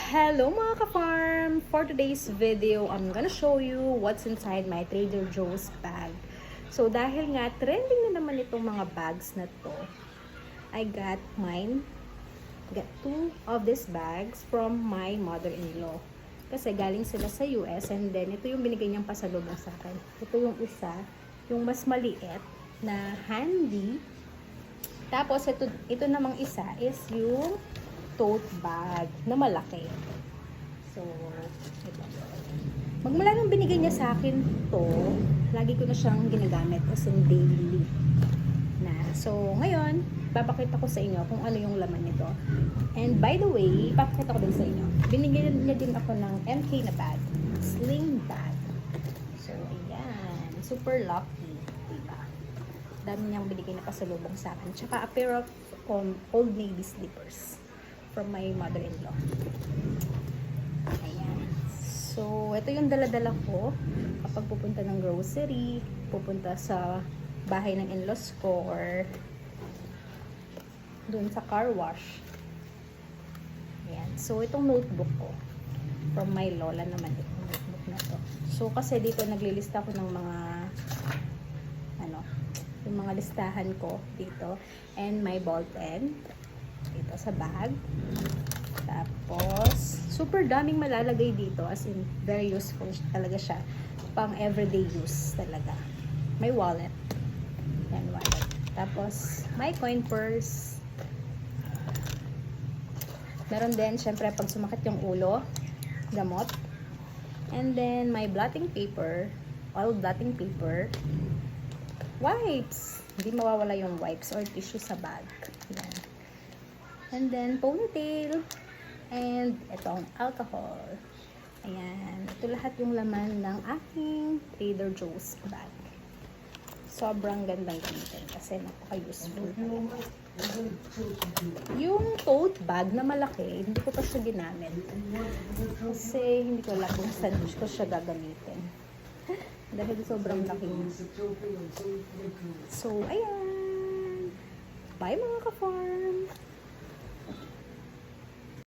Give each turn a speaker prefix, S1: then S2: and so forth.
S1: Hello mga ka-farm! For today's video, I'm gonna show you what's inside my Trader Joe's bag. So dahil nga trending na naman itong mga bags na to, I got two of these bags from my mother-in-law. Kasi galing sila sa US and then ito yung binigay niyang pasalubong sa akin. Ito yung isa, yung mas maliit na handy. Tapos ito namang isa is yung tote bag na malaki. So, ito. Magmula nung binigay niya sa akin to, lagi ko na siyang ginagamit as in daily na. So, ngayon, papakita ko sa inyo kung ano yung laman nito. And by the way, papakita ko din sa inyo. Binigyan niya din ako ng MK na bag. Sling bag. So, ayan. Super lucky. Diba? Dami niyang binigay na pasalubong sa akin. Tsaka a pair of Old Navy slippers from my mother-in-law. Ayan. So, ito yung dala-dala ko kapag pupunta ng grocery, pupunta sa bahay ng in-laws ko, or dun sa car wash. Ayan. So, itong notebook ko from my lola naman itong notebook na to. So, kasi dito naglilista ko ng mga yung mga listahan ko dito, and my ball pen dito sa bag. Tapos, super daming malalagay dito, as in, very useful talaga siya. Pang everyday use talaga. May wallet. Yan, wallet. Tapos, my coin purse. Meron din, syempre, pag sumakit yung ulo, gamot. And then, my blotting paper, all blotting paper. Wipes. Hindi mawawala yung wipes or tissue sa bag. Yan. And then, ponytail. And itong alcohol. Ayan. Ito lahat yung laman ng aking Trader Joe's bag. Sobrang gandang gamitin kasi napaka-useful. Yung tote bag na malaki, hindi ko pa siya ginamit. Kasi hindi ko alam kung saan ko siya gagamitin. Dahil sobrang laki niya. So, ayan. Bye mga ka-farm!